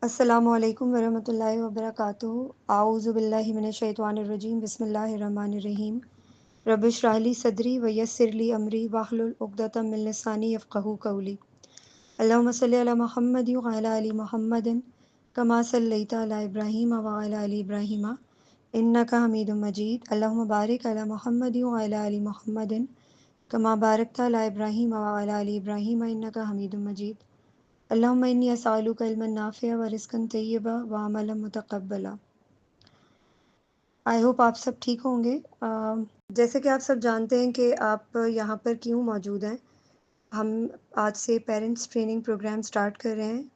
अस्सलामुअलैकुम वरहमतुल्लाहि वबरकातुहू। आऊज़ु बिल्लाहि मिनश शैतानिर रजीम। बिस्मिल्लाहिर रहमानिर रहीम। रब्बिश रह ली सदरी व यस्सिर ली अमरी वाहलुल उक़दतम मिन लिसानी यफ़क़हू क़ौली। अल्लाहुम्मा सल्लि अला मुहम्मद व अला आलि मुहम्मदिन कमा सल्लैता अला इब्राहीम व अला आलि इब्राहीम इन्नका हमीदुम मजीद। अल्लाहुम्मा बारिक अला मुहम्मद व अला आलि मुहम्मदिन कमा बारकता अला इब्राहीम व अला आलि इब्राहीम इन्नका हमीदुम मजीद। अल्लाहुम्मा इन्नी अस्अलुका इल्मन नाफ़िअ व रिज़्क़न तय्यबा व अमलन मुतक़ब्बला। आई होप आप सब ठीक होंगे। जैसे कि आप सब जानते हैं कि आप यहाँ पर क्यों मौजूद हैं। हम आज से पेरेंट्स ट्रेनिंग प्रोग्राम स्टार्ट कर रहे हैं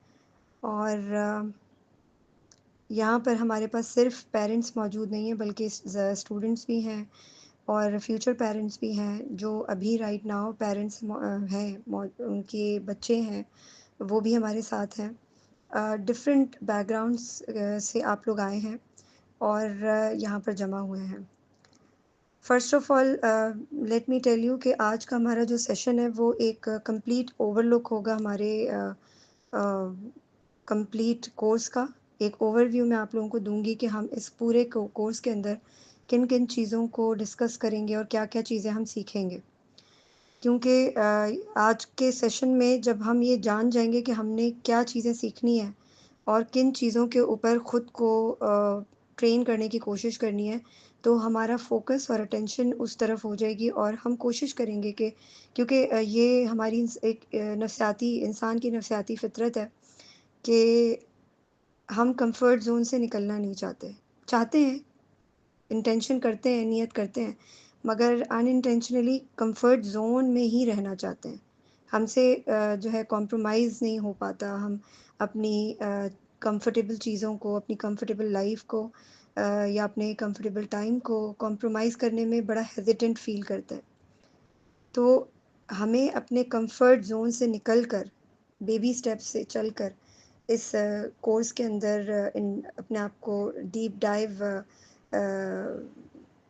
और यहाँ पर हमारे पास सिर्फ पेरेंट्स मौजूद नहीं हैं बल्कि स्टूडेंट्स भी हैं और फ्यूचर पेरेंट्स भी हैं जो अभी राइट नाउ पेरेंट्स हैं, उनके बच्चे हैं, वो भी हमारे साथ हैं। डिफरेंट बैकग्राउंड्स से आप लोग आए हैं और यहाँ पर जमा हुए हैं। First of all let me tell you कि आज का हमारा जो सेशन है वो एक कंप्लीट ओवरलुक होगा हमारे कंप्लीट कोर्स का। एक ओवरव्यू मैं आप लोगों को दूँगी कि हम इस पूरे कोर्स के अंदर किन-किन चीज़ों को डिस्कस करेंगे और क्या-क्या चीज़ें हम सीखेंगे। क्योंकि आज के सेशन में जब हम ये जान जाएँगे कि हमने क्या चीज़ें सीखनी है और किन चीज़ों के ऊपर ख़ुद को ट्रेन करने की कोशिश करनी है, तो हमारा फ़ोकस और अटेंशन उस तरफ हो जाएगी और हम कोशिश करेंगे कि क्योंकि ये हमारी एक नफ़सियाती इंसान की नफ़सियाती फ़ितरत है कि हम कंफर्ट ज़ोन से निकलना नहीं चाहते। चाहते हैं, इंटेंशन करते हैं, नियत करते हैं, मगर अनइंटेंशनली कंफर्ट ज़ोन में ही रहना चाहते हैं। हमसे जो है कॉम्प्रोमाइज़ नहीं हो पाता। हम अपनी कंफर्टेबल चीज़ों को, अपनी कंफर्टेबल लाइफ़ को या अपने कंफर्टेबल टाइम को कॉम्प्रोमाइज़ करने में बड़ा हेज़िटेंट फ़ील करते हैं। तो हमें अपने कंफर्ट ज़ोन से निकल कर, बेबी स्टेप्स से चलकर इस कोर्स के अंदर अपने आप को डीप डाइव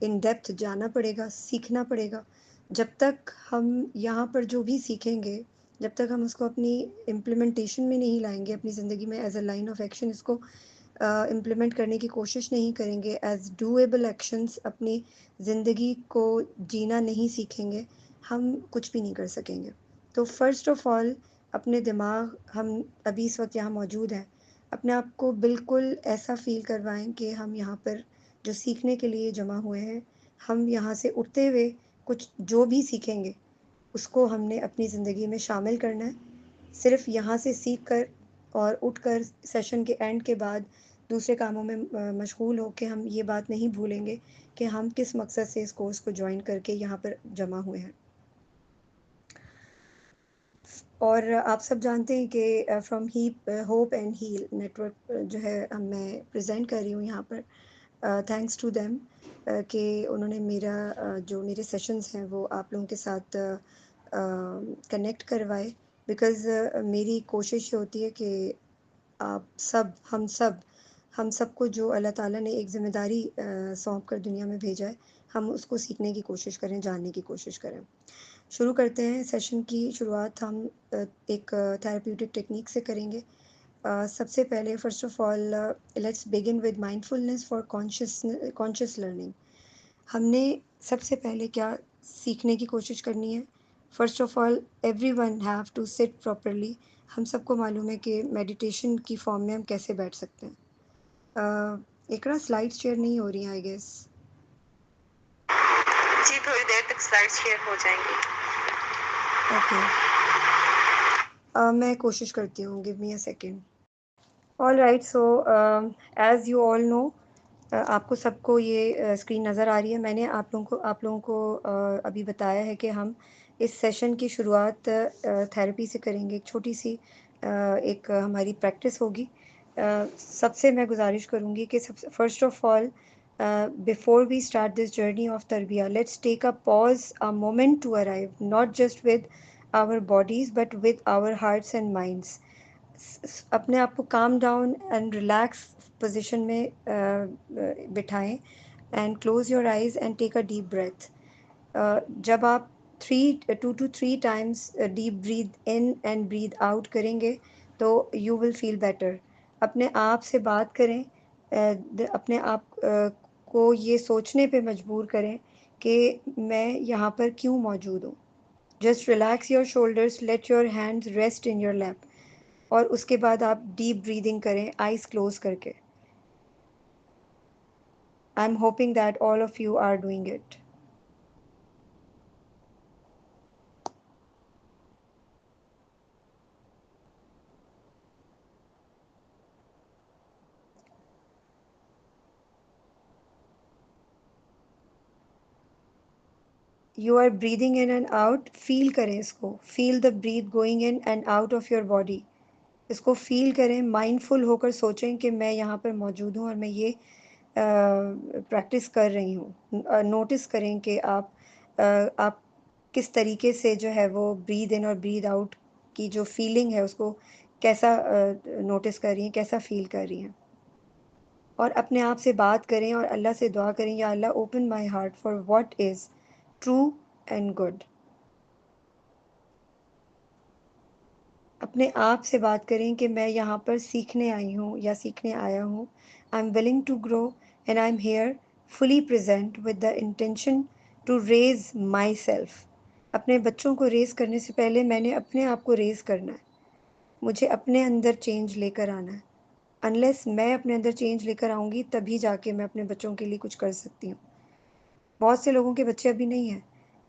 इन डेप्थ जाना पड़ेगा, सीखना पड़ेगा। जब तक हम यहाँ पर जो भी सीखेंगे, जब तक हम उसको अपनी इम्प्लीमेंटेशन में नहीं लाएँगे, अपनी ज़िंदगी में as a line of action इसको इम्प्लीमेंट करने की कोशिश नहीं करेंगे, एज़ डूएबल एक्शंस अपनी ज़िंदगी को जीना नहीं सीखेंगे, हम कुछ भी नहीं कर सकेंगे। तो फ़र्स्ट ऑफ़ ऑल अपने दिमाग हम अभी इस वक़्त यहाँ मौजूद हैं, अपने आप को बिल्कुल ऐसा फ़ील करवाएँ कि हम यहाँ पर जो सीखने के लिए जमा हुए हैं, हम यहाँ से उठते हुए कुछ जो भी सीखेंगे, उसको हमने अपनी ज़िंदगी में शामिल करना है। सिर्फ़ यहाँ से सीख कर और उठकर सेशन के एंड के बाद दूसरे कामों में मशगूल होके हम ये बात नहीं भूलेंगे कि हम किस मकसद से इस कोर्स को जॉइन करके यहाँ पर जमा हुए हैं। और आप सब जानते हैं कि from hope and heal network जो है मैं प्रेजेंट कर रही हूँ यहाँ पर थैंक्स टू देम कि उन्होंने मेरा जो मेरे सेशंस हैं वो आप लोगों के साथ कनेक्ट करवाए बिकॉज़ मेरी कोशिश ये होती है कि आप सब हम सबको जो अल्लाह ताला ने एक ज़िम्मेदारी सौंप कर दुनिया में भेजा है, हम उसको सीखने की कोशिश करें, जानने की कोशिश करें। शुरू करते हैं सेशन की शुरुआत हम एक थेरेप्यूटिक टेक्निक से करेंगे। सबसे पहले first of all let's begin with mindfulness for conscious learning. हमने सबसे पहले क्या सीखने की कोशिश करनी है? First of all everyone have to sit properly. हम सबको मालूम है कि मेडिटेशन की फ़ॉर्म में हम कैसे बैठ सकते हैं। इकरा स्लाइड्स शेयर नहीं हो रही हैं आई गेस। जी, थोड़ी देर तक स्लाइड्स शेयर हो जाएँगी। ओके। मैं कोशिश करती हूँ, give me a second. Alright, so as you all no आपको सबको ये स्क्रीन नज़र आ रही है। मैंने आप लोगों को अभी बताया है कि हम इस सेशन की शुरुआत थेरेपी से करेंगे। एक छोटी-सी एक हमारी प्रैक्टिस होगी। सबसे मैं गुज़ारिश करूँगी कि सबसे first of all before we start this journey of तरबिया, let's take a pause, a moment to arrive, not just with our bodies but with our hearts and minds. अपने आप को calm down and relax position में बिठाएं and close your eyes and take a deep breath. जब आप 2 to 3 times deep breathe in and breathe out करेंगे तो you will feel better. अपने आप से बात करें, अपने आप को ये सोचने पे मजबूर करें कि मैं यहाँ पर क्यों मौजूद हूँ। Just relax your shoulders, let your hands rest in your lap, और उसके बाद आप डीप ब्रीदिंग करें आइज़ क्लोज करके। I am hoping that all of you are doing it. You are breathing in and out, feel करें इसको, feel the breath going in and out of your body. इसको feel करें, mindful होकर सोचें कि मैं यहाँ पर मौजूद हूँ और मैं ये प्रैक्टिस कर रही हूँ। नोटिस करें कि आप किस तरीके से जो है वो ब्रीद इन और ब्रीद आउट की जो फीलिंग है उसको कैसा नोटिस कर रही हैं, कैसा फील कर रही हैं। और अपने आप से बात करें और अल्लाह से दुआ करें, या अल्लाह open my heart for what is true and good. अपने आप से बात करें कि मैं यहाँ पर सीखने आई हूँ या सीखने आया हूँ। I am willing to grow and I am here fully present with the intention to raise myself. अपने बच्चों को रेज़ करने से पहले मैंने अपने आप को रेज़ करना है। मुझे अपने अंदर चेंज लेकर आना है। अनलेस मैं अपने अंदर चेंज लेकर आऊँगी तभी जाके मैं अपने बच्चों के लिए कुछ कर सकती हूँ। बहुत से लोगों के बच्चे अभी नहीं हैं,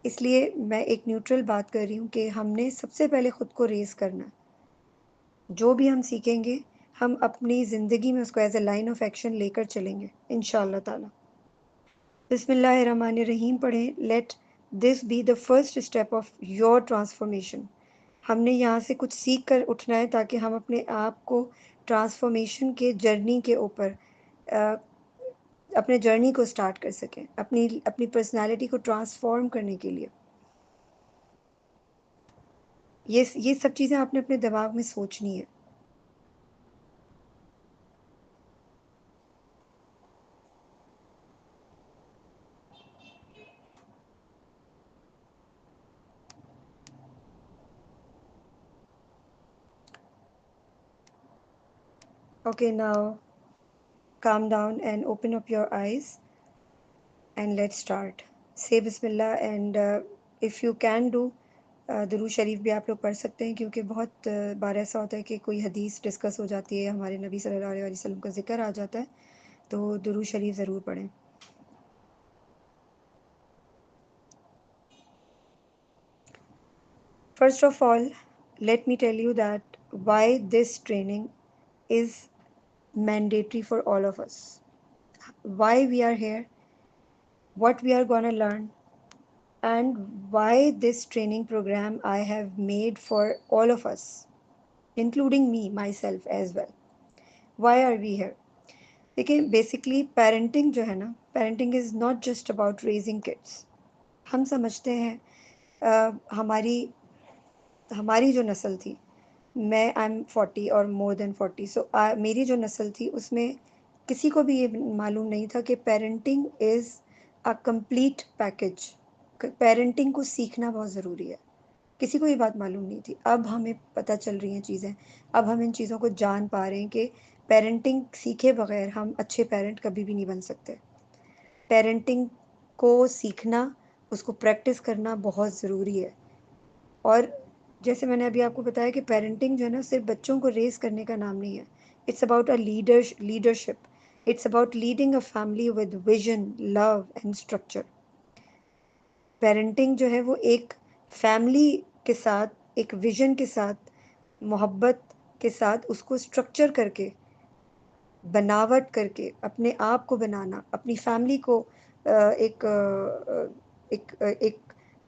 इसलिए मैं एक न्यूट्रल बात कर रही हूँ कि हमने सबसे पहले ख़ुद को रेज़ करना है। जो भी हम सीखेंगे हम अपनी ज़िंदगी में उसको as a line of action लेकर चलेंगे इंशाअल्लाह ताला। बिस्मिल्लाहिर्रहमानिर्रहीम पढ़ें। Let this be the first step of your transformation. हमने यहाँ से कुछ सीख कर उठना है ताकि हम अपने आप को ट्रांसफॉर्मेशन के जर्नी के ऊपर अपने जर्नी को स्टार्ट कर सकें, अपनी अपनी पर्सनैलिटी को ट्रांसफॉर्म करने के लिए। ये सब चीज़ें आपने अपने दिमाग में सोचनी है। Okay, now calm down and open up your eyes and let's start. Say Bismillah and if you can do दुरूद शरीफ भी आप लोग पढ़ सकते हैं, क्योंकि बहुत बार ऐसा होता है कि कोई हदीस डिस्कस हो जाती है, हमारे नबी सल्लल्लाहु अलैहि वसल्लम का जिक्र आ जाता है, तो दुरूद शरीफ ज़रूर पढ़ें। First of all, let me tell you that why this training is mandatory for all of us. Why we are here, what we are gonna learn, and why this training program I have made for all of us, including me, myself as well. Why are we here? देखिए, basically parenting जो है ना, parenting is not just about raising kids. हम समझते हैं हमारी हमारी जो नस्ल थी, मैं आई एम 40 और मोर देन 40, सो मेरी जो नस्ल थी उसमें किसी को भी ये मालूम नहीं था कि parenting is a complete package. Parenting को सीखना बहुत ज़रूरी है, किसी को ये बात मालूम नहीं थी। अब हमें पता चल रही हैं चीज़ें, अब हम इन चीज़ों को जान पा रहे हैं कि पेरेंटिंग सीखे बगैर हम अच्छे पेरेंट कभी भी नहीं बन सकते। पेरेंटिंग को सीखना, उसको प्रैक्टिस करना बहुत ज़रूरी है। और जैसे मैंने अभी आपको बताया कि पेरेंटिंग जो है ना, सिर्फ बच्चों को रेज़ करने का नाम नहीं है। It's about a leadership. It's about leading a family with vision, love and structure. Parenting जो है वो एक फैमिली के साथ, एक विजन के साथ, मोहब्बत के साथ उसको स्ट्रक्चर करके, बनावट करके, अपने आप को बनाना, अपनी फैमिली को एक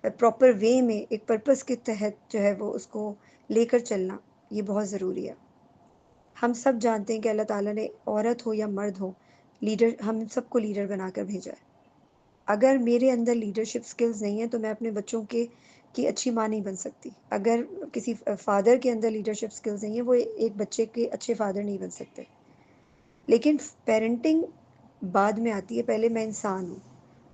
प्रॉपर वे में, एक पर्पस के तहत जो है वो उसको लेकर चलना, ये बहुत ज़रूरी है। हम सब जानते हैं कि अल्लाह ताला ने औरत हो या मर्द हो, लीडर, हम सबको लीडर बनाकर भेजा है। अगर मेरे अंदर लीडरशिप स्किल्स नहीं है तो मैं अपने बच्चों के की अच्छी माँ नहीं बन सकती। अगर किसी फादर के अंदर लीडरशिप स्किल्स नहीं है, वो एक बच्चे के अच्छे फादर नहीं बन सकते। लेकिन पेरेंटिंग बाद में आती है, पहले मैं इंसान हूँ।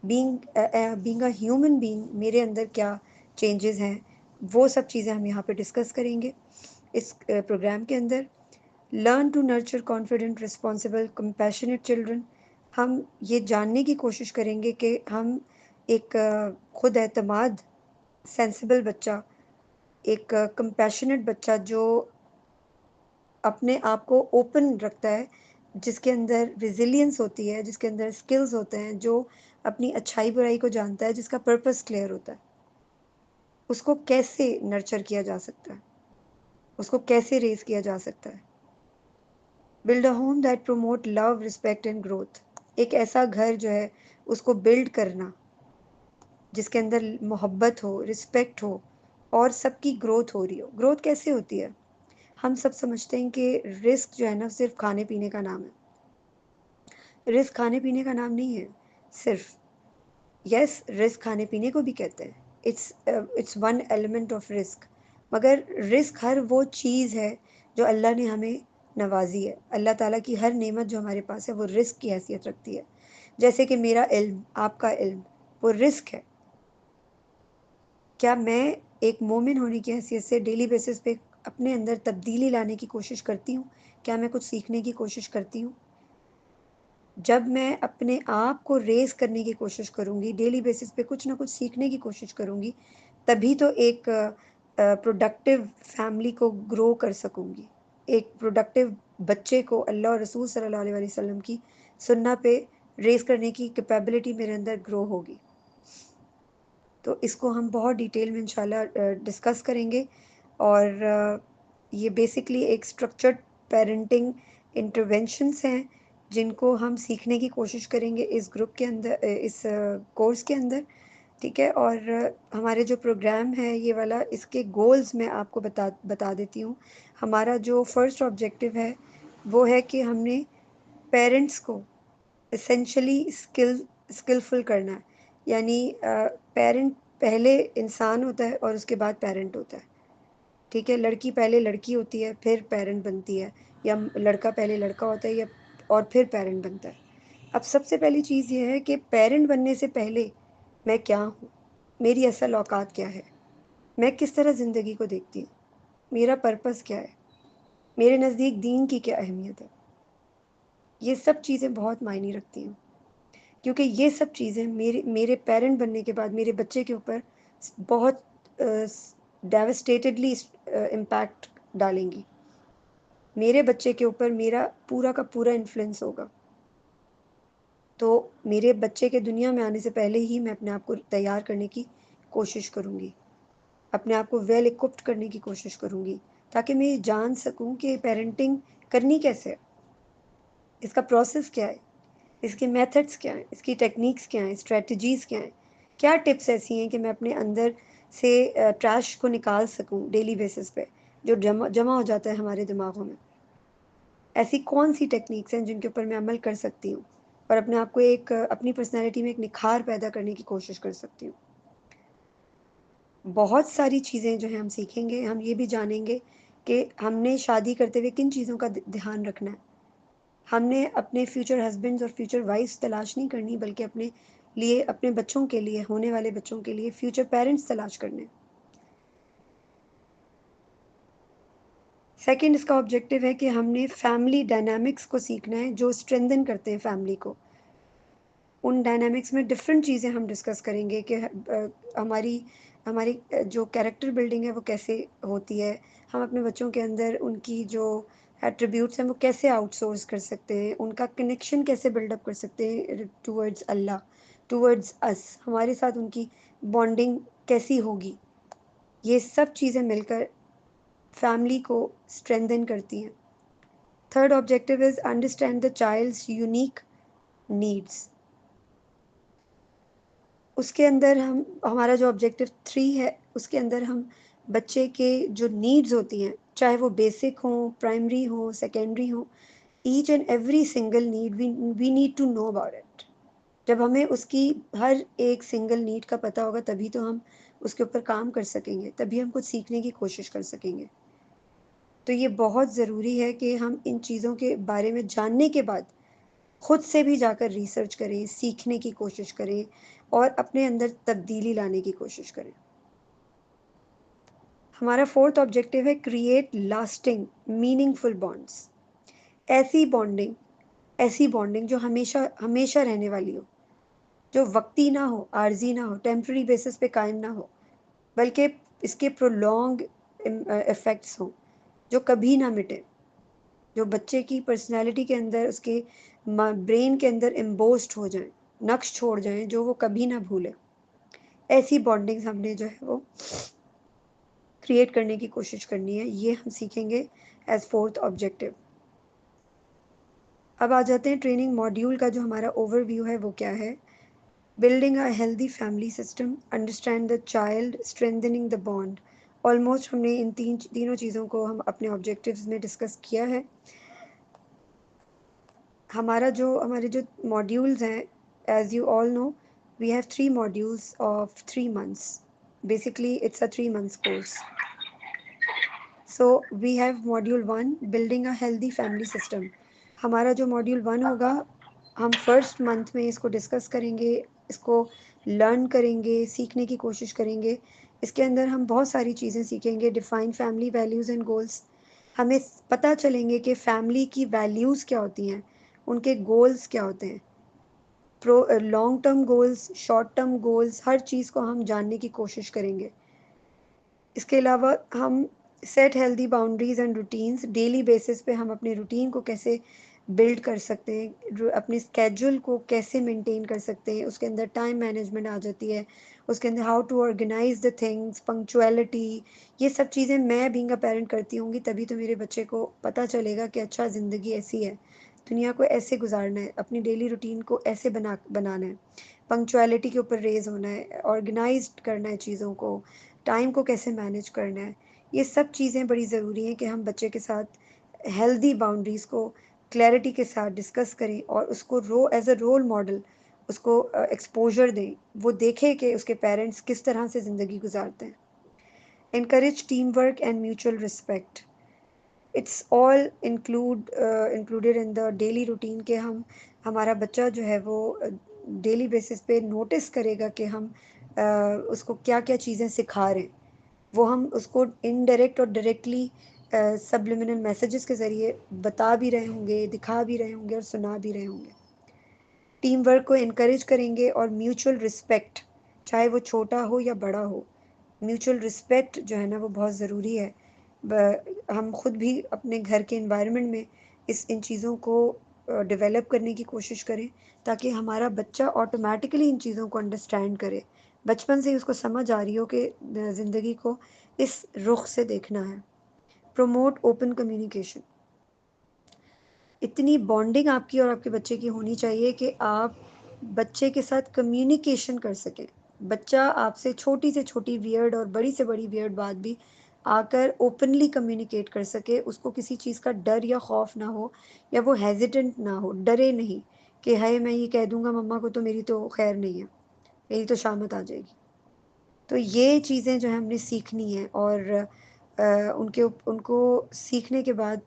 बीइंग अ ह्यूमन बीइंग, मेरे अंदर क्या चेंजेस हैं, वो सब चीज़ें हम यहाँ पे डिस्कस करेंगे इस प्रोग्राम के अंदर। Learn to nurture confident, responsible, compassionate children. हम ये जानने की कोशिश करेंगे कि हम एक खुद एतमाद सेंसिबल बच्चा, एक कंपैशनेट बच्चा जो अपने आप को ओपन रखता है, जिसके अंदर रेजिलियंस होती है, जिसके अंदर स्किल्स होते हैं, जो अपनी अच्छाई बुराई को जानता है, जिसका पर्पस क्लियर होता है, उसको कैसे नर्चर किया जा सकता है, उसको कैसे रेज किया जा सकता है। Build a home that promote love, respect and growth. एक ऐसा घर जो है उसको बिल्ड करना जिसके अंदर मोहब्बत हो, रिस्पेक्ट हो और सबकी ग्रोथ हो रही हो। ग्रोथ कैसे होती है? हम सब समझते हैं कि रिस्क जो है ना सिर्फ खाने पीने का नाम है। रिस्क खाने पीने का नाम नहीं है सिर्फ। यस, रिस्क खाने पीने को भी कहते हैं, it's one element of risk. मगर रिस्क हर वो चीज़ है जो अल्लाह ने हमें नवाजी है। अल्लाह ताला की हर नेमत जो हमारे पास है वो रिस्क की हैसियत रखती है। जैसे कि मेरा इल्म, आपका इल्म, वो रिस्क है। क्या मैं एक मोमिन होने की हैसियत से डेली बेसिस पे अपने अंदर तब्दीली लाने की कोशिश करती हूँ? क्या मैं कुछ सीखने की कोशिश करती हूँ? जब मैं अपने आप को रेस करने की कोशिश करूँगी, डेली बेसिस पे कुछ ना कुछ सीखने की कोशिश करूँगी, तभी तो एक प्रोडक्टिव फैमिली को ग्रो कर सकूँगी। एक प्रोडक्टिव बच्चे को अल्लाह और रसूल सल्लल्लाहु अलैहि वसल्लम की सुन्नत पे रेस करने की कैपेबिलिटी मेरे अंदर ग्रो होगी। तो इसको हम बहुत डिटेल में इंशाल्लाह डिस्कस करेंगे। और ये बेसिकली एक स्ट्रक्चर्ड पेरेंटिंग इंटरवेंशंस हैं जिनको हम सीखने की कोशिश करेंगे इस ग्रुप के अंदर, इस कोर्स के अंदर। ठीक है। और हमारे जो प्रोग्राम है ये वाला, इसके गोल्स मैं आपको बता देती हूँ। हमारा जो फर्स्ट ऑब्जेक्टिव है वो है कि हमने पेरेंट्स को एसेंशली स्किलफुल करना है। यानी पेरेंट पहले इंसान होता है और उसके बाद पेरेंट होता है। ठीक है। लड़की पहले लड़की होती है फिर पेरेंट बनती है, या लड़का पहले लड़का होता है या और फिर पेरेंट बनता है। अब सबसे पहली चीज़ ये है कि पेरेंट बनने से पहले मैं क्या हूँ, मेरी असल औकात क्या है, मैं किस तरह ज़िंदगी को देखती हूँ, मेरा पर्पस क्या है, मेरे नज़दीक दीन की क्या अहमियत है। ये सब चीज़ें बहुत मायने रखती हैं, क्योंकि ये सब चीज़ें मेरे मेरे पेरेंट बनने के बाद मेरे बच्चे के ऊपर बहुत डेवस्टेटेडली इम्पैक्ट डालेंगी। मेरे बच्चे के ऊपर मेरा पूरा का पूरा इन्फ्लुएंस होगा। तो मेरे बच्चे के दुनिया में आने से पहले ही मैं अपने आप को तैयार करने की कोशिश करूँगी, अपने आप को वेल इक्विप्ड करने की कोशिश करूँगी, ताकि मैं ये जान सकूँ कि पेरेंटिंग करनी कैसे है, इसका प्रोसेस क्या है, इसके मेथड्स क्या हैं, इसकी टेक्निक्स क्या हैं, स्ट्रेटजीज़ क्या हैं, क्या टिप्स ऐसी हैं कि मैं अपने अंदर से ट्रैश को निकाल सकूं डेली बेसिस पे, जो जमा जमा हो जाता है हमारे दिमागों में। ऐसी कौन सी टेक्निक्स हैं जिनके ऊपर मैं अमल कर सकती हूँ और अपने आप को एक अपनी पर्सनैलिटी में एक निखार पैदा करने की कोशिश कर सकती हूँ। बहुत सारी चीज़ें जो हैं हम सीखेंगे। हम ये भी जानेंगे कि हमने शादी करते हुए किन चीज़ों का ध्यान रखना है। हमने अपने फ्यूचर हस्बैंड्स और फ्यूचर वाइफ्स तलाश नहीं करनी, बल्कि अपने लिए, अपने बच्चों के लिए, होने वाले बच्चों के लिए फ्यूचर पेरेंट्स तलाश करने। सेकंड, इसका ऑब्जेक्टिव है कि हमने फैमिली डायनामिक्स को सीखना है जो स्ट्रेंथन करते हैं फैमिली को। उन डायनामिक्स में डिफरेंट चीज़ें हम डिस्कस करेंगे कि हमारी हमारी जो कैरेक्टर बिल्डिंग है वो कैसे होती है। हम अपने बच्चों के अंदर उनकी जो एट्रीब्यूट्स हैं वो कैसे आउटसोर्स कर सकते हैं, उनका कनेक्शन कैसे बिल्डअप कर सकते हैं टूवर्ड्स अल्लाह, टूवर्ड्स अस, हमारे साथ उनकी बॉन्डिंग कैसी होगी। ये सब चीज़ें मिलकर फैमिली को स्ट्रेंथन करती हैं। Third objective is understand the child's unique needs. उसके अंदर हम, हमारा जो ऑब्जेक्टिव 3 है, उसके अंदर हम बच्चे के जो नीड्स होती हैं, चाहे वो बेसिक हों, प्राइमरी हों, सेकेंडरी हों, each and every single need we need to know about it. जब हमें उसकी हर एक सिंगल नीड का पता होगा तभी तो हम उसके ऊपर काम कर सकेंगे, तभी हम कुछ सीखने की कोशिश कर सकेंगे। तो ये बहुत ज़रूरी है कि हम इन चीज़ों के बारे में जानने के बाद खुद से भी जाकर रिसर्च करें, सीखने की कोशिश करें और अपने अंदर तब्दीली लाने की कोशिश करें। हमारा फोर्थ ऑब्जेक्टिव है क्रिएट लास्टिंग मीनिंगफुल बॉन्ड्स। ऐसी बॉन्डिंग जो हमेशा हमेशा रहने वाली हो, जो वक्ती ना हो, आर्जी ना हो, टेम्पररी बेसिस पे कायम ना हो, बल्कि इसके प्रोलॉन्ग इफ़ेक्ट्स हों, जो कभी ना मिटे, जो बच्चे की पर्सनैलिटी के अंदर, उसके ब्रेन के अंदर एम्बोस्ड हो जाएं, नक्श छोड़ जाएं, जो वो कभी ना भूले। ऐसी बॉन्डिंग्स हमने जो है वो क्रिएट करने की कोशिश करनी है। ये हम सीखेंगे एज फोर्थ ऑब्जेक्टिव। अब आ जाते हैं ट्रेनिंग मॉड्यूल का जो हमारा ओवरव्यू है वो क्या है। Building a healthy family system, understand the child, strengthening the bond. Almost हमने इन तीनों चीज़ों को हम अपने ऑब्जेक्टिव्स में डिस्कस किया है। हमारे जो मॉड्यूल्स हैं, as you all know, we have 3 modules of 3 months. Basically it's a 3 months course. So we have module 1, building a healthy family system. हमारा जो मॉड्यूल 1 होगा, हम फर्स्ट मंथ में इसको डिस्कस करेंगे, इसको लर्न करेंगे, सीखने की कोशिश करेंगे। इसके अंदर हम बहुत सारी चीज़ें सीखेंगे। Define family values and goals, हमें पता चलेंगे कि फैमिली की वैल्यूज़ क्या होती हैं, उनके गोल्स क्या होते हैं, long term goals, short term goals, हर चीज़ को हम जानने की कोशिश करेंगे। इसके अलावा हम set healthy boundaries and routines, daily basis पे हम अपने रूटीन को कैसे बिल्ड कर सकते हैं, अपने स्केड्यूल को कैसे मेंटेन कर सकते हैं, उसके अंदर टाइम मैनेजमेंट आ जाती है, उसके अंदर how to organise the things, punctuality. ये सब चीज़ें मैं बीइंग अ पेरेंट करती होंगी, तभी तो मेरे बच्चे को पता चलेगा कि अच्छा ज़िंदगी ऐसी है, दुनिया को ऐसे गुजारना है, अपनी डेली रूटीन को ऐसे बनाना है, पंक्चुअलिटी के ऊपर रेज होना है, ऑर्गेनाइज करना है चीज़ों को, टाइम को कैसे मैनेज करना है। ये सब चीज़ें बड़ी ज़रूरी हैं कि हम बच्चे के साथ हेल्दी बाउंड्रीज़ को क्लैरिटी के साथ डिस्कस करें और उसको एज अ रोल मॉडल उसको एक्सपोजर दें, वो देखे कि उसके पेरेंट्स किस तरह से ज़िंदगी गुजारते हैं। encourage teamwork and mutual respect. It's all included in the daily routine के हम हमारा बच्चा जो है वो डेली बेसिस पे नोटिस करेगा कि हम उसको क्या क्या चीज़ें सिखा रहे हैं। वो हम उसको इनडायरेक्ट और डायरेक्टली सबलिमिनल मैसेजेस के ज़रिए बता भी रहे होंगे, दिखा भी रहे होंगे और सुना भी रहे होंगे। टीम वर्क को इनक्रेज करेंगे और म्यूचुअल रिस्पेक्ट, चाहे वो छोटा हो या बड़ा हो, म्यूचुअल रिस्पेक्ट जो है ना वो बहुत ज़रूरी है। हम खुद भी अपने घर के इन्वायरमेंट में इन चीज़ों को डेवलप करने की कोशिश करें, ताकि हमारा बच्चा ऑटोमेटिकली इन चीज़ों को अंडरस्टैंड करे, बचपन से ही उसको समझ आ रही हो कि ज़िंदगी को इस रुख से देखना है। प्रमोट ओपन कम्युनिकेशन, इतनी बॉन्डिंग आपकी और आपके बच्चे की होनी चाहिए कि आप बच्चे के साथ कम्युनिकेशन कर सकें। बच्चा आपसे छोटी से छोटी वियर्ड और बड़ी से बड़ी वियर्ड बात भी आकर ओपनली कम्युनिकेट कर सके, उसको किसी चीज़ का डर या खौफ ना हो, या वो हेजिटेंट ना हो, डरे नहीं कि हाय मैं ये कह दूंगा मम्मा को तो मेरी तो खैर नहीं है, मेरी तो शामत आ जाएगी। तो ये चीज़ें जो है हमने सीखनी है, और उनको सीखने के बाद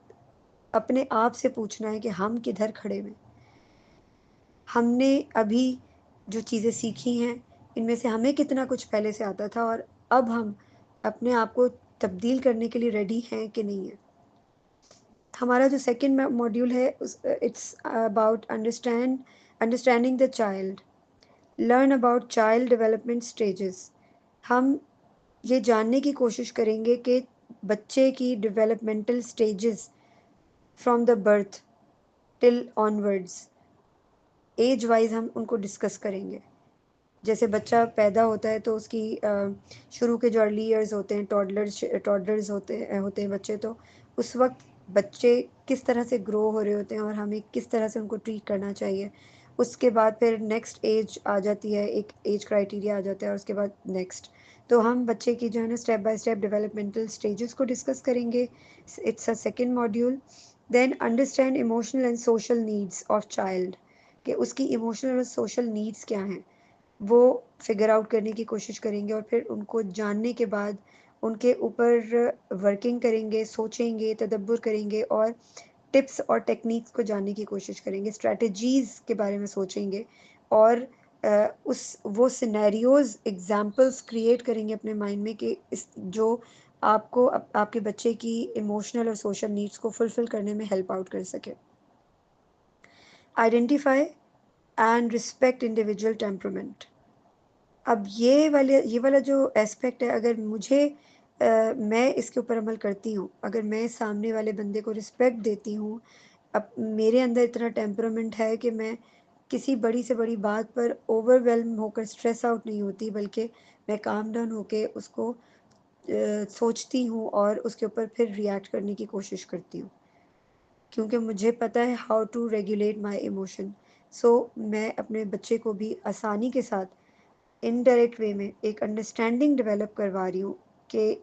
अपने आप से पूछना है कि हम किधर खड़े हुए, हमने अभी जो चीज़ें सीखी हैं इनमें से हमें कितना कुछ पहले से आता था, और अब हम अपने आप को तब्दील करने के लिए रेडी हैं कि नहीं है। हमारा जो सेकंड मॉड्यूल है it's about understanding the child, learn about child development stages. हम ये जानने की कोशिश करेंगे कि बच्चे की developmental stages from the birth till onwards, age wise हम उनको डिस्कस करेंगे। जैसे बच्चा पैदा होता है तो उसकी शुरू के जो अर्ली ईयर्स होते हैं, टॉडलर्स होते हैं बच्चे, तो उस वक्त बच्चे किस तरह से ग्रो हो रहे होते हैं और हमें किस तरह से उनको ट्रीट करना चाहिए। उसके बाद फिर नेक्स्ट एज आ जाती है, एक एज क्राइटेरिया आ जाता है, और उसके बाद नेक्स्ट। तो हम बच्चे की जो है ना step by step developmental stages को डिस्कस करेंगे। It's a second module. Then understand emotional and social needs of child, कि उसकी इमोशनल और सोशल नीड्स क्या हैं, वो फिगर आउट करने की कोशिश करेंगे, और फिर उनको जानने के बाद उनके ऊपर वर्किंग करेंगे, सोचेंगे, तदब्बर करेंगे, और टिप्स और टेक्निक्स को जानने की कोशिश करेंगे, स्ट्रैटेजीज़ के बारे में सोचेंगे, और उस वो सिनेरियोज़ एग्जाम्पल्स क्रिएट करेंगे अपने माइंड में कि इस जो आपको आपके बच्चे की इमोशनल और सोशल नीड्स को फुलफ़िल करने में हेल्प आउट कर सके। Identify and respect individual temperament. अब ये वाला जो एस्पेक्ट है, अगर मैं इसके ऊपर अमल करती हूँ, अगर मैं सामने वाले बंदे को रिस्पेक्ट देती हूँ, अब मेरे अंदर इतना टेम्परामेंट है कि मैं किसी बड़ी से बड़ी बात पर ओवरवेल्म होकर स्ट्रेस आउट नहीं होती, बल्कि मैं काम डाउन होके उसको सोचती हूँ और उसके ऊपर फिर रिएक्ट करने की कोशिश करती हूँ, क्योंकि मुझे पता है how to regulate my emotion. So मैं अपने बच्चे को भी आसानी के साथ इनडायरेक्ट वे में एक अंडरस्टैंडिंग डेवलप करवा रही हूँ कि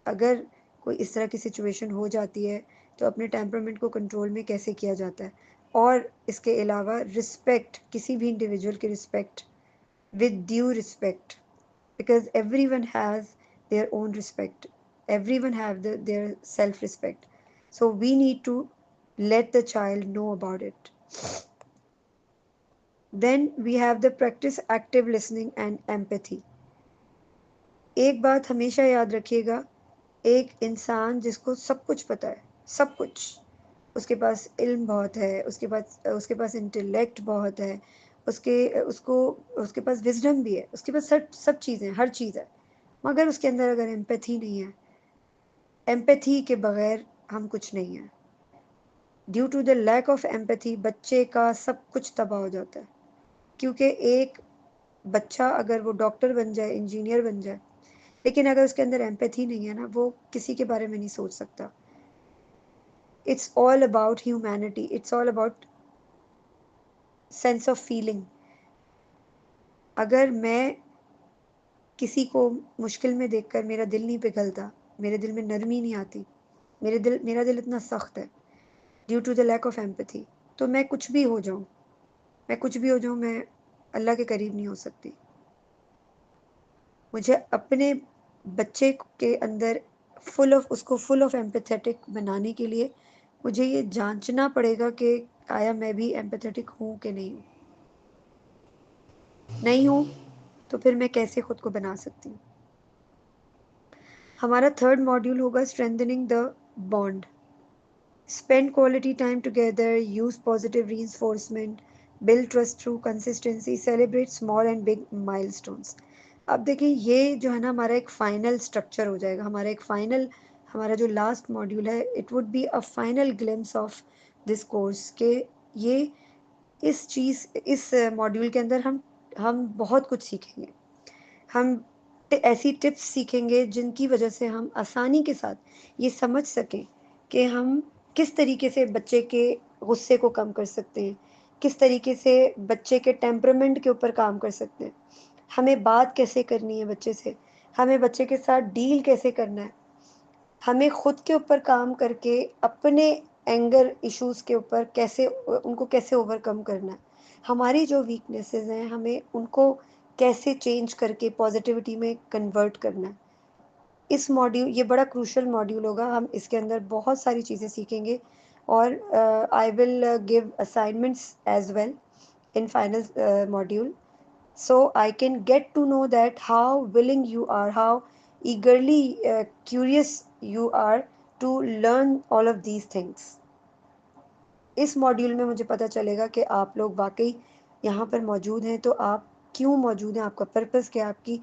अगर कोई इस तरह की सिचुएशन हो जाती है तो अपने टेम्परामेंट को कंट्रोल में कैसे किया जाता है। और इसके अलावा रिस्पेक्ट, किसी भी इंडिविजुअल की respect with due respect, because everyone has their own respect, everyone have their self respect, so we need to let the child know about it. Then we have the practice active listening and empathy. एक बात हमेशा याद रखिएगा, एक इंसान जिसको सब कुछ पता है, सब कुछ, उसके पास इल्म बहुत है, उसके पास इंटेलेक्ट बहुत है, उसके पास विजडम भी है, उसके पास सब सब चीज़ें, हर चीज़ है, मगर उसके अंदर अगर एम्पैथी नहीं है, एम्पैथी के बगैर हम कुछ नहीं है। Due to the lack of empathy बच्चे का सब कुछ तबाह हो जाता है, क्योंकि एक बच्चा अगर वो डॉक्टर बन जाए, इंजीनियर बन जाए, लेकिन अगर उसके अंदर एम्पैथी नहीं है ना, वो किसी के बारे में नहीं सोच सकता। It's all about humanity, it's all about sense of feeling. अगर मैं किसी को मुश्किल में देखकर मेरा दिल नहीं पिघलता, मेरे दिल में नरमी नहीं आती, मेरा दिल इतना सख्त है due to the lack of empathy, तो मैं कुछ भी हो जाऊँ, मैं अल्लाह के करीब नहीं हो सकती। मुझे अपने बच्चे के अंदर उसको फुल ऑफ एम्पैथेटिक बनाने के लिए मुझे ये जांचना पड़ेगा कि आया मैं भी एम्पैथेटिक हूँ कि नहीं हूँ। नहीं हूँ तो फिर मैं कैसे खुद को बना सकती हूँ। हमारा थर्ड मॉड्यूल होगा strengthening the bond. Spend quality time together, use positive reinforcement, build trust through consistency, celebrate small and big milestones. अब देखिए, ये जो है ना, हमारा एक फाइनल स्ट्रक्चर हो जाएगा, हमारा जो लास्ट मॉड्यूल है, it would be a final glimpse of this course के ये इस मॉड्यूल के अंदर हम बहुत कुछ सीखेंगे। हम ऐसी टिप्स सीखेंगे जिनकी वजह से हम आसानी के साथ ये समझ सकें कि हम किस तरीके से बच्चे के गुस्से को कम कर सकते हैं, किस तरीके से बच्चे के टेम्परामेंट के ऊपर काम कर सकते हैं, हमें बात कैसे करनी है बच्चे से, हमें बच्चे के साथ डील कैसे करना है, हमें खुद के ऊपर काम करके अपने एंगर इश्यूज़ के ऊपर उनको कैसे ओवरकम करना है, हमारी जो वीकनेसेस हैं हमें उनको कैसे चेंज करके पॉजिटिविटी में कन्वर्ट करना है। ये बड़ा क्रूशल मॉड्यूल होगा, हम इसके अंदर बहुत सारी चीज़ें सीखेंगे और I will give assignments as well in final module, so I can get to know that how willing you are, how eagerly curious you are to learn all of these things. इस module में मुझे पता चलेगा कि आप लोग वाकई यहाँ पर मौजूद हैं, तो आप क्यों मौजूद हैं, आपका पर्पस क्या है, आपकी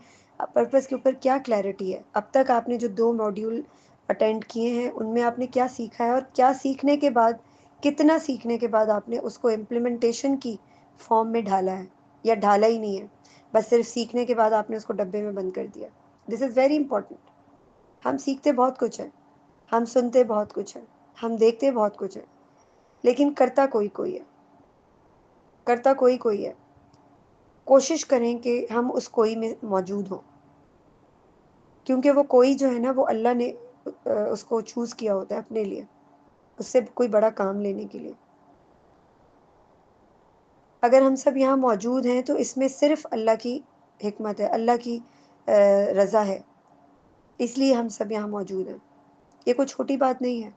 पर्पस के ऊपर क्या क्लैरिटी है, अब तक आपने जो 2 मॉड्यूल अटेंड किए हैं उनमें आपने क्या सीखा है, और क्या सीखने के बाद, कितना सीखने के बाद आपने उसको इम्प्लीमेंटेशन की फॉर्म में ढाला है, या ढाला ही नहीं है, बस सिर्फ सीखने के बाद आपने उसको डब्बे में बंद कर दिया। This is very important. हम सीखते बहुत कुछ है, हम सुनते बहुत कुछ है, हम देखते बहुत कुछ है, लेकिन करता कोई कोई है। कोशिश करें कि हम उस कोई में मौजूद हों, क्योंकि वो कोई जो है ना, वो अल्लाह ने उसको चूज़ किया होता है अपने लिए, उससे कोई बड़ा काम लेने के लिए। अगर हम सब यहाँ मौजूद हैं तो इसमें सिर्फ अल्लाह की हिकमत है, अल्लाह की रज़ा है, इसलिए हम सब यहाँ मौजूद हैं। ये कोई छोटी बात नहीं है।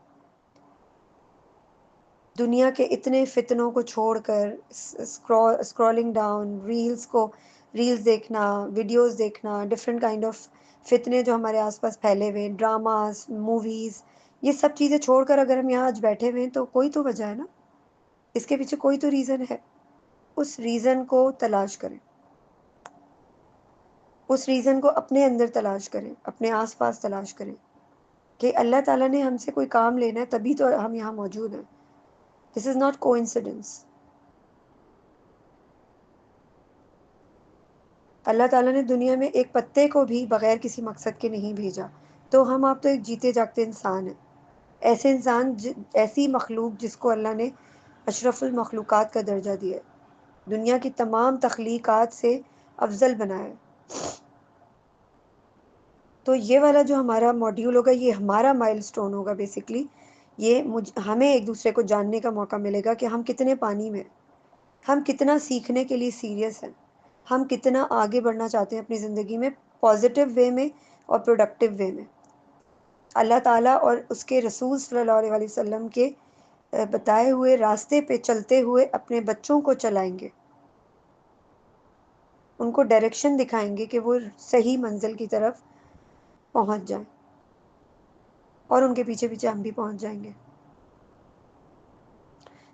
दुनिया के इतने फितनों को छोड़कर स्क्रॉलिंग डाउन रील्स देखना, वीडियोस देखना, डिफरेंट काइंड ऑफ फितने जो हमारे आसपास फैले हुए हैं, ड्रामास, मूवीज़, ये सब चीज़ें छोड़कर अगर हम यहाँ आज बैठे हुए हैं तो कोई तो वजह है ना। इसके पीछे कोई तो रीज़न है, उस रीज़न को तलाश करें, उस रीज़न को अपने अंदर तलाश करें, अपने आसपास तलाश करें कि अल्लाह ताला ने हमसे कोई काम लेना है तभी तो हम यहाँ मौजूद हैं। This is not coincidence. अल्लाह ताला ने दुनिया में एक पत्ते को भी बगैर किसी मकसद के नहीं भेजा। तो हम आप तो एक जीते जागते इंसान हैं, ऐसे इंसान ऐसी मखलूक जिसको अल्लाह ने अशरफुल मखलूक़ात का दर्जा दिया है, दुनिया की तमाम तख्लीक़ात से अफजल बनाया है। तो ये वाला जो हमारा मॉड्यूल होगा, ये हमारा माइलस्टोन होगा बेसिकली। ये हमें एक दूसरे को जानने का मौका मिलेगा कि हम कितने पानी में, हम कितना सीखने के लिए सीरियस हैं, हम कितना आगे बढ़ना चाहते हैं अपनी ज़िंदगी में, पॉजिटिव वे में और प्रोडक्टिव वे में। अल्लाह ताला और उसके रसूल सल्लल्लाहु अलैहि वसल्लम के बताए हुए रास्ते पे चलते हुए अपने बच्चों को चलाएंगे, उनको डायरेक्शन दिखाएंगे कि वो सही मंजिल की तरफ पहुंच जाएं, और उनके पीछे पीछे हम भी पहुंच जाएंगे।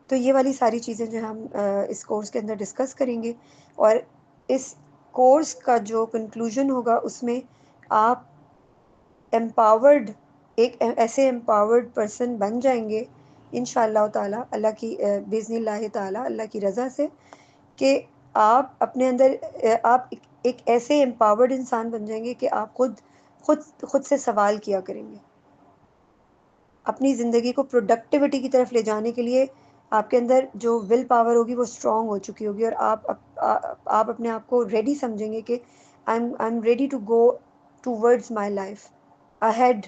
तो ये वाली सारी चीज़ें जो हम इस कोर्स के अंदर डिस्कस करेंगे, और इस कोर्स का जो कंक्लूजन होगा उसमें आप एम्पावर्ड, एक ऐसे एम्पावर्ड पर्सन बन जाएंगे इंशाअल्लाह ताला, अल्लाह की बिज़निल्लाह ताला, अल्लाह की रज़ा से, कि आप अपने अंदर आप एक ऐसे एम्पावर्ड इंसान बन जाएंगे कि आप खुद से सवाल किया करेंगे। अपनी ज़िंदगी को प्रोडक्टिविटी की तरफ ले जाने के लिए आपके अंदर जो विल पावर होगी वो स्ट्रॉन्ग हो चुकी होगी, और आप अपने आप को रेडी समझेंगे कि I am ready to go towards my life ahead,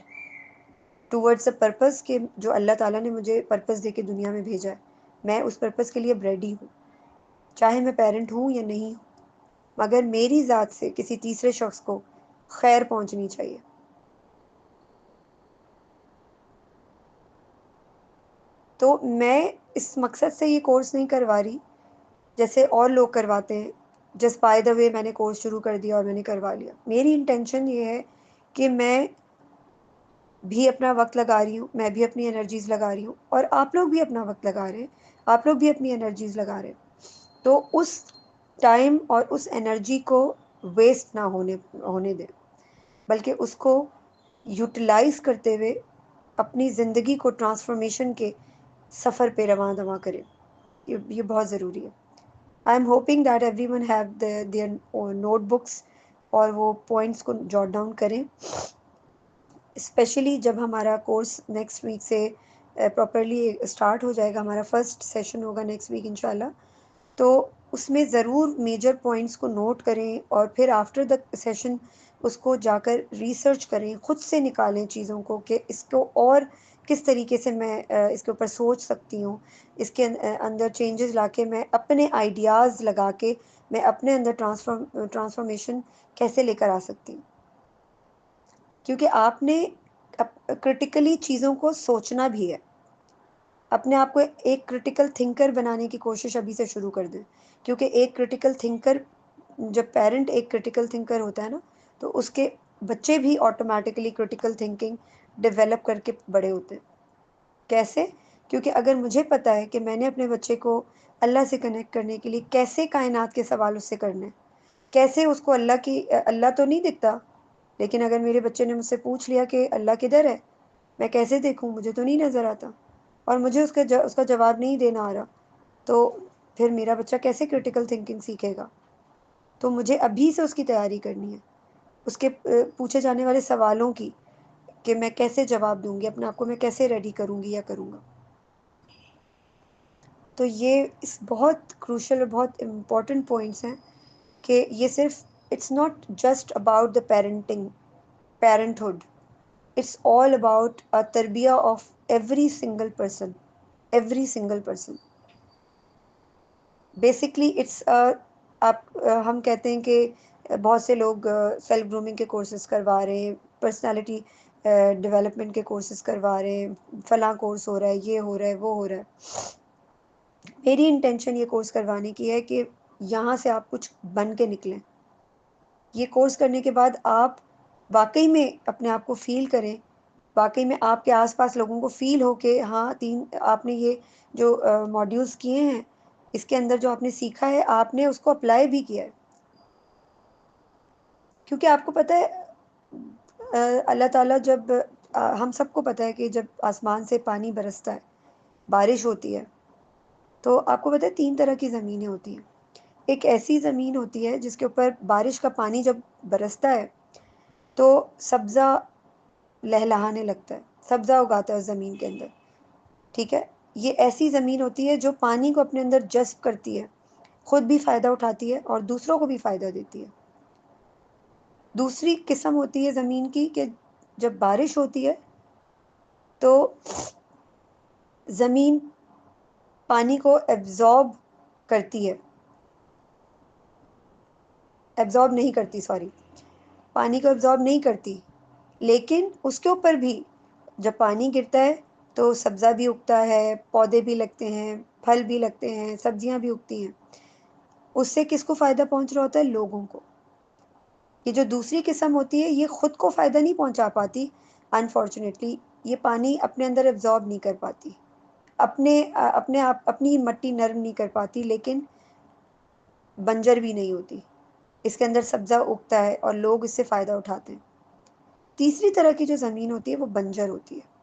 towards the purpose के जो अल्लाह ताला ने मुझे पर्पस दे के दुनिया में भेजा है। मैं उस पर्पस के लिए रेडी हूँ, चाहे मैं पेरेंट हूँ या नहीं हूँ, मगर मेरी ज़ात से किसी तीसरे शख्स को खैर पहुँचनी चाहिए। तो मैं इस मकसद से ये कोर्स नहीं करवा रही जैसे और लोग करवाते हैं, जस्ट बाय द वे मैंने कोर्स शुरू कर दिया और मैंने करवा लिया। मेरी इंटेंशन ये है कि मैं भी अपना वक्त लगा रही हूँ, मैं भी अपनी एनर्जीज़ लगा रही हूँ, और आप लोग भी अपना वक्त लगा रहे हैं, आप लोग भी अपनी एनर्जीज़ लगा रहे हैं। तो उस टाइम और उस एनर्जी को वेस्ट ना होने दें, बल्कि उसको यूटिलाइज़ करते हुए अपनी ज़िंदगी को ट्रांसफॉर्मेशन के सफ़र पे रवां दवा करें। ये बहुत ज़रूरी है। आई am hoping that everyone have their notebooks, और वो पॉइंट्स को जॉट डाउन करें, स्पेशली जब हमारा कोर्स नेक्स्ट वीक से प्रॉपरली स्टार्ट हो जाएगा। हमारा फर्स्ट सेशन होगा नेक्स्ट वीक इंशाल्लाह। तो उसमें ज़रूर मेजर पॉइंट्स को नोट करें, और फिर आफ्टर द सेशन उसको जाकर रिसर्च करें, ख़ुद से निकालें चीज़ों को कि इसको और किस तरीके से मैं इसके ऊपर सोच सकती हूँ, इसके अंदर चेंजेस लाके मैं अपने आइडियाज़ लगा के मैं अपने अंदर ट्रांसफॉर्मेशन कैसे लेकर आ सकती हूँ। क्योंकि आपने क्रिटिकली चीज़ों को सोचना भी है, अपने आप को एक क्रिटिकल थिंकर बनाने की कोशिश अभी से शुरू कर दें। क्योंकि एक क्रिटिकल थिंकर, जब पेरेंट एक क्रिटिकल थिंकर होता है ना, तो उसके बच्चे भी ऑटोमेटिकली क्रिटिकल थिंकिंग डेवलप करके बड़े होते हैं। कैसे? क्योंकि अगर मुझे पता है कि मैंने अपने बच्चे को अल्लाह से कनेक्ट करने के लिए कैसे कायनात के सवाल उससे करने हैं, कैसे उसको अल्लाह तो नहीं दिखता, लेकिन अगर मेरे बच्चे ने मुझसे पूछ लिया कि अल्लाह किधर है, मैं कैसे देखूँ, मुझे तो नहीं नज़र आता, और मुझे उसका जवाब नहीं देना आ रहा, तो फिर मेरा बच्चा कैसे क्रिटिकल थिंकिंग सीखेगा? तो मुझे अभी से उसकी तैयारी करनी है, उसके पूछे जाने वाले सवालों की, कि मैं कैसे जवाब दूँगी, अपने आप को मैं कैसे रेडी करूँगी या करूँगा। तो ये इस बहुत क्रूशियल और बहुत इम्पॉर्टेंट पॉइंट्स हैं कि ये सिर्फ it's not just about the parenthood, it's all about a तरबिया of every single person basically it's हम कहते हैं कि बहुत से लोग सेल्फ ग्रूमिंग के कोर्सेज करवा रहे हैं, पर्सनालिटी डेवलपमेंट के कोर्सेज करवा रहे हैं, फलां कोर्स हो रहा है, ये हो रहा है, वो हो रहा है। मेरी इंटेंशन ये कोर्स करवाने की है कि यहाँ से आप कुछ बन के निकलें। ये कोर्स करने के बाद आप वाकई में अपने आप को फील करें वाकई में आपके आसपास लोगों को फील हो कि हाँ, 3 आपने ये जो मॉड्यूल्स किए हैं, इसके अंदर जो आपने सीखा है, आपने उसको अप्लाई भी किया है। क्योंकि आपको पता है अल्लाह ताला जब हम सबको पता है कि जब आसमान से पानी बरसता है, बारिश होती है, तो आपको पता है 3 तरह की ज़मीनें होती हैं। एक ऐसी ज़मीन होती है जिसके ऊपर बारिश का पानी जब बरसता है, तो सब्ज़ा लहलहाने लगता है, सब्ज़ा उगाता है ज़मीन के अंदर, ठीक है? ये ऐसी ज़मीन होती है जो पानी को अपने अंदर जज़्ब करती है, खुद भी फ़ायदा उठाती है और दूसरों को भी फ़ायदा देती है। दूसरी किस्म होती है ज़मीन की कि जब बारिश होती है, तो ज़मीन पानी को एब्ज़ॉर्ब करती है, एब्ज़ॉर्ब नहीं करती, सॉरी, पानी को एब्ज़ॉर्ब नहीं करती, लेकिन उसके ऊपर भी जब पानी गिरता है तो सब्ज़ा भी उगता है, पौधे भी लगते हैं, फल भी लगते हैं, सब्जियां भी उगती हैं। उससे किसको फ़ायदा पहुंच रहा होता है? लोगों को। ये जो दूसरी किस्म होती है, ये खुद को फ़ायदा नहीं पहुंचा पाती, अनफॉर्चुनेटली। ये पानी अपने अंदर एब्जॉर्ब नहीं कर पाती, अपने आप अपनी मट्टी नरम नहीं कर पाती, लेकिन बंजर भी नहीं होती। इसके अंदर सब्ज़ा उगता है और लोग इससे फ़ायदा उठाते हैं। तीसरी तरह की जो ज़मीन होती है वो बंजर होती है।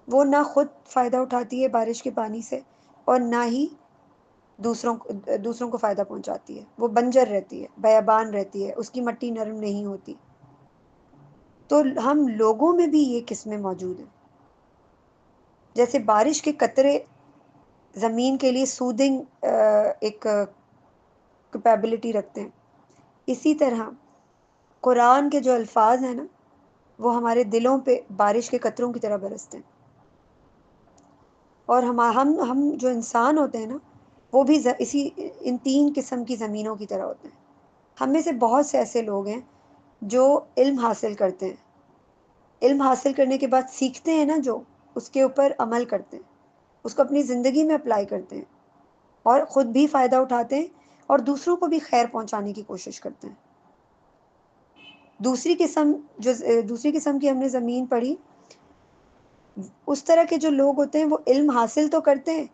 वो ना खुद फ़ायदा उठाती है बारिश के पानी से और ना ही दूसरों को फ़ायदा पहुंचाती है। वो बंजर रहती है, बयाबान रहती है, उसकी मट्टी नरम नहीं होती। तो हम लोगों में भी ये किस्में मौजूद हैं। जैसे बारिश के कतरे ज़मीन के लिए सूदिंग एक कैपेबिलिटी रखते हैं, इसी तरह कुरान के जो अल्फाज हैं ना, वो हमारे दिलों पे बारिश के कतरों की तरह बरसते हैं। और हम जो इंसान होते हैं ना, वो भी इसी इन 3 किस्म की ज़मीनों की तरह होते हैं। हम में से बहुत से ऐसे लोग हैं जो इल्म हासिल करते हैं, इल्म हासिल करने के बाद सीखते हैं ना, जो उसके ऊपर अमल करते हैं, उसको अपनी ज़िंदगी में अप्लाई करते हैं और ख़ुद भी फ़ायदा उठाते हैं और दूसरों को भी खैर पहुंचाने की कोशिश करते हैं। दूसरी किस्म की हमने ज़मीन पढ़ी, उस तरह के जो लोग होते हैं वो इल्म हासिल तो करते हैं,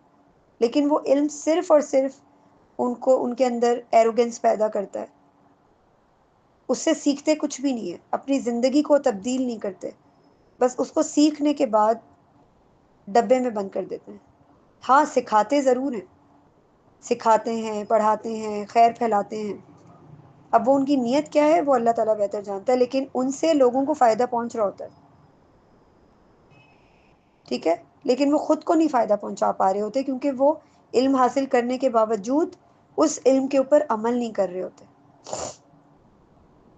लेकिन वो इल्म सिर्फ़ और सिर्फ़ उनको उनके अंदर एरोगेंस पैदा करता है। उससे सीखते कुछ भी नहीं है, अपनी ज़िंदगी को तब्दील नहीं करते, बस उसको सीखने के बाद डब्बे में बंद कर देते हैं। हाँ, सिखाते ज़रूर हैं, सिखाते हैं, पढ़ाते हैं, खैर फैलाते हैं। अब वो उनकी नीयत क्या है, वो अल्लाह ताला बेहतर जानता है, लेकिन उनसे लोगों को फ़ायदा पहुँच रहा होता है, ठीक है? लेकिन वो खुद को नहीं फ़ायदा पहुँचा पा रहे होते, क्योंकि वो इल्म हासिल करने के बावजूद उस इल्म के ऊपर अमल नहीं कर रहे होते।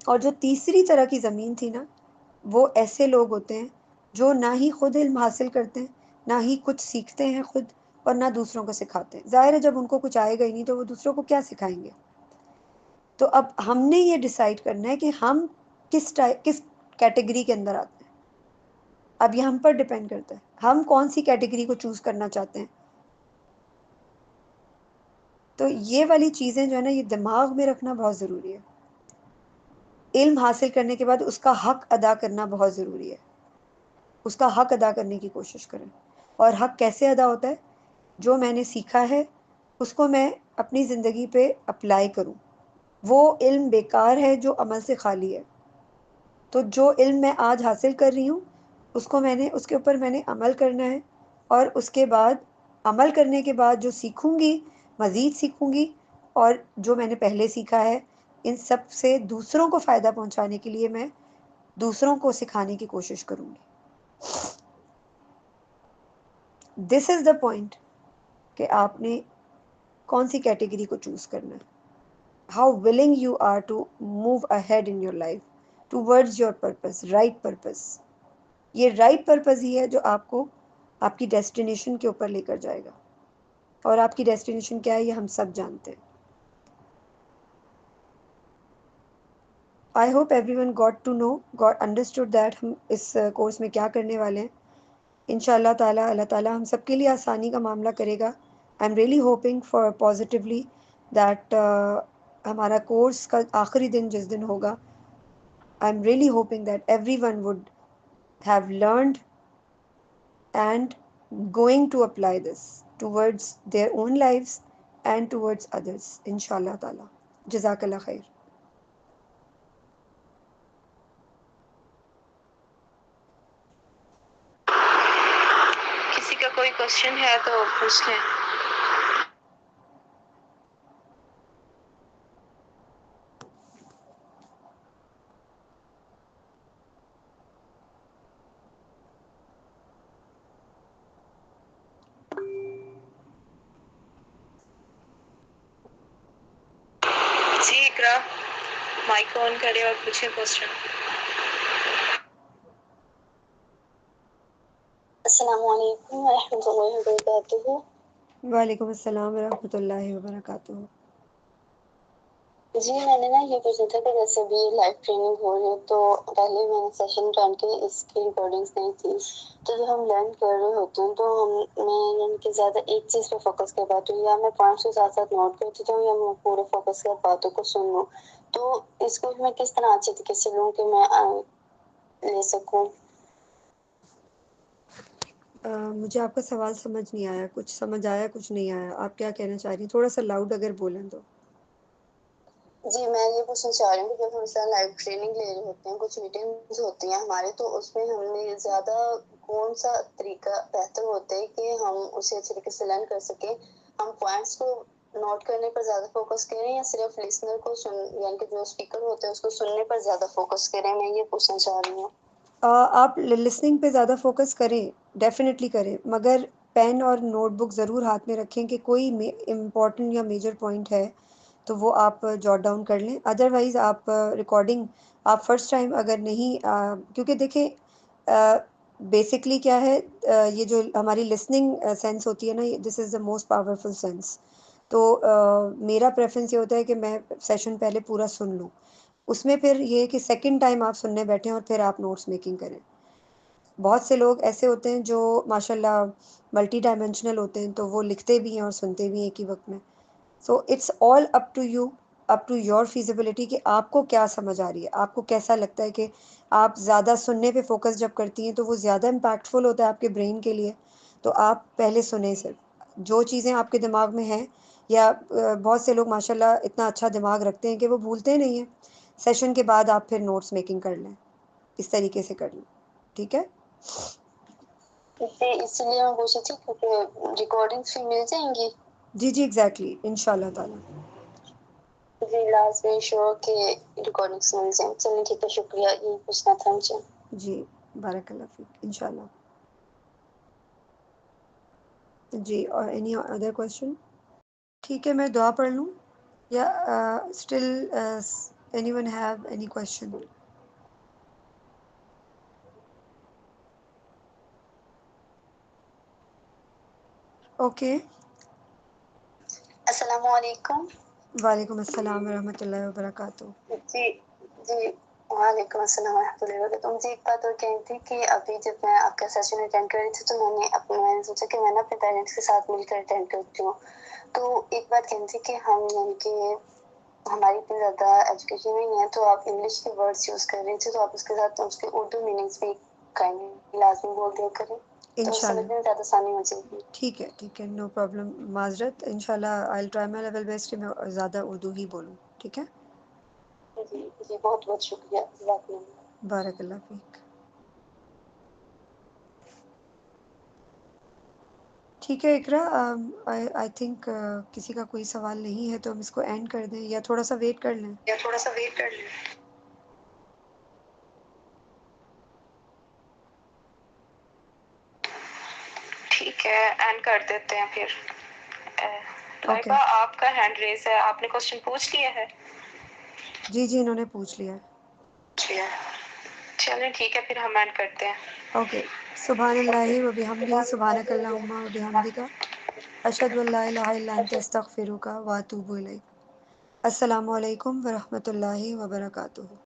और जो तीसरी तरह की ज़मीन थी ना, वो ऐसे लोग होते हैं जो ना ही खुद इल्म हासिल करते हैं, ना ही कुछ सीखते हैं खुद, और ना दूसरों को सिखाते हैं। ज़ाहिर है, जब उनको कुछ आएगा ही नहीं तो वो दूसरों को क्या सिखाएंगे? तो अब हमने ये डिसाइड करना है कि हम किस कैटेगरी के अंदर आते हैं। अब ये हम पर डिपेंड करता है, हम कौन सी कैटेगरी को चूज़ करना चाहते हैं। तो ये वाली चीज़ें जो है ना, ये दिमाग में रखना बहुत ज़रूरी है। इल्म हासिल करने के बाद उसका हक अदा करना बहुत ज़रूरी है। उसका हक अदा करने की कोशिश करें। और हक कैसे अदा होता है? जो मैंने सीखा है, उसको मैं अपनी ज़िंदगी पे अप्लाई करूँ। वो इल्म बेकार है जो अमल से खाली है। तो जो इल्म मैं आज हासिल कर रही हूँ, उसके ऊपर मैंने अमल करना है, और उसके बाद अमल करने के बाद जो सीखूँगी, मज़ीद सीखूँगी, और जो मैंने पहले सीखा है, इन सब से दूसरों को फ़ायदा पहुँचाने के लिए मैं दूसरों को सिखाने की कोशिश करूँगी। दिस इज़ द पॉइंट कि आपने कौन सी कैटेगरी को चूज़ करना है। How willing you are to move ahead in your life towards your purpose, right purpose. ये राइट पर्पस ही है जो आपको आपकी डेस्टिनेशन के ऊपर लेकर जाएगा। और आपकी डेस्टिनेशन क्या है, ये हम सब जानते हैं। I hope everyone got understood that हम इस कोर्स में क्या करने वाले हैं। इंशाअल्लाह ताला अल्लाह ताला हम सबके लिए आसानी का मामला करेगा। I am really hoping for positively that हमारा कोर्स का आखिरी दिन जिस दिन होगा, I am really hoping that everyone would have learned and going to apply this towards their own lives and towards others, inshallah ta'ala. Jazakallah khair. किसी का कोई क्वेश्चन है तो पूछ लें। जी इकरा, माइक ऑन करें और पूछें क्वेश्चन। अस्सलामु अलैकुम व रहमतुल्लाहि व बरकातुहू। वालेकुम अस्सलाम व रहमतुल्लाहि व बरकातुहू। जी मैंने ना ये पूछा था कि जैसे भी लाइव ट्रेनिंग हो रही है तो पहले मैंने सेशन ज्वाइन की, इसकी रिकॉर्डिंग्स नहीं थी, तो जब हम लर्न कर रहे होते हैं तो मैं यानी कि ज़्यादा एक चीज़ पे फोकस कर पाती हूँ, या मैं पॉइंट्स के साथ साथ नोट करती हूँ, या मैं पूरे फोकस कर बातों को सुन लूँ। तो इसको मैं किस तरह अच्छे तरीके से लूँ कि मैं ले सकूँ। मुझे आपका सवाल समझ नहीं आया, कुछ समझ आया कुछ नहीं आया। आप क्या कहना चाह रही हैं? थोड़ा सा लाउड अगर बोलें तो। जी मैं ये पूछना चाह रही हूँ कि जब हम सर लाइव ट्रेनिंग ले रहे होते हैं, कुछ मीटिंग्स होती हैं हमारे, तो उसमें हमने ज़्यादा कौन सा तरीका बेहतर होता है कि हम उसे अच्छे तरीके से लर्न कर सकें। हम पॉइंट्स को नोट करने पर ज़्यादा फोकस करें या सिर्फ लिसनर को सुन, यानी कि जो स्पीकर होते हैं उसको सुनने पर ज़्यादा फोकस करें, मैं ये पूछना चाह रही हूँ। आप लिसनिंग पे ज़्यादा फोकस करें, डेफिनेटली करें, मगर पेन और नोटबुक ज़रूर हाथ में रखें कि कोई इम्पॉर्टेंट या मेजर पॉइंट है तो वो आप जॉट डाउन कर लें। अदरवाइज़ आप रिकॉर्डिंग आप फर्स्ट टाइम अगर नहीं क्योंकि देखें बेसिकली क्या है, ये जो हमारी लिसनिंग सेंस होती है ना, this is the most powerful sense. तो मेरा प्रेफरेंस ये होता है कि मैं सेशन पहले पूरा सुन लूँ, उसमें फिर ये है कि सेकंड टाइम आप सुनने बैठें और फिर आप नोट्स मेकिंग करें। बहुत से लोग ऐसे होते हैं जो माशाल्लाह मल्टी डायमेंशनल होते हैं, तो वो लिखते भी हैं और सुनते भी हैं एक ही वक्त में। So it's all up to you, up to your feasibility कि आपको क्या समझ आ रही है, आपको कैसा लगता है कि आप ज़्यादा सुनने पे फोकस जब करती हैं तो वो ज़्यादा इम्पैक्टफुल होता है आपके ब्रेन के लिए। तो आप पहले सुने सिर्फ जो चीज़ें आपके दिमाग में हैं, या बहुत से लोग माशाल्लाह इतना अच्छा दिमाग रखते हैं कि वो भूलते नहीं हैं। सेशन के बाद आप फिर नोट्स मेकिंग कर लें, इस तरीके से कर लें, ठीक है। जी इसलिए मैं पूछी थी क्योंकि रिकॉर्डिंग्स भी मिल जाएंगी। जी जी एग्जैक्टली, इंशाल्लाह ताला। जी लास्ट में श्योर के रिकॉर्डिंग्स मिल जाए। चलिए ठीक है, शुक्रिया, यही पूछना था मुझे। जी बारकल्लाह फीक, इंशाल्लाह। जी, और एनी अदर क्वेश्चन? ठीक है, मैं दुआ पढ़ लूँ या still anyone have any question? Okay. अस्सलामु अलैकुम। वालेकुम अस्सलाम व रहमतुल्लाहि व बरकातुहू। जी जी वालेकुम अस्सलाम वरहमतुल्लाहि वबरकातुहू। मुझे एक बात और कहनी थी कि अभी जब मैं आपका सेशन अटेंड कर रही थी तो मैंने सोचा कि मैं ना अपने पेरेंट्स के साथ मिलकर अटेंड करती हूँ। तो एक बात कहनी थी कि हम यानी कि हमारी इतनी ज़्यादा एजुकेशन नहीं है, तो आप इंग्लिश के वर्ड्स यूज़ कर रही थी, तो आप उसके साथ उसके उर्दू मीनिंग्स भी काइंडली लाजमी बोल दिया करें, तो इंशाल्लाह। समझने में ज़्यादा आसानी हो जाएगी। ठीक है, नो प्रॉब्लम। माजरत, इंशाल्लाह I will try my level best कि मैं ज़्यादा उर्दू ही बोलूँ, ठीक है। जी जी बहुत बहुत शुक्रिया, जज़ाकल्लाह। बारकल्लाह फीक। ठीक है इकरा, आई आई थिंक किसी का कोई सवाल नहीं है तो हम इसको एंड कर दें या थोड़ा सा वेट कर लें? या थोड़ा सा वेट कर लें। ठीक है, एंड कर देते हैं फिर। ओके। लाइबा आपका हैंड रेज है, आपने क्वेश्चन पूछ लिया है? जी जी, इन्होंने पूछ लिया है। चलें ठीक है, फिर हम एंड करते हैं। ओके। सुब्हानल्लाहि व बिहम्दिही, सुब्हानकल्लाहुम्मा व बिहम्दिका, अशहदु अल्ला इलाहा इल्ला अंता अस्तगफिरुका व अतूबु इलैक। अस्सलामु अलैकुम व रहमतुल्लाहि व बरकातुहू।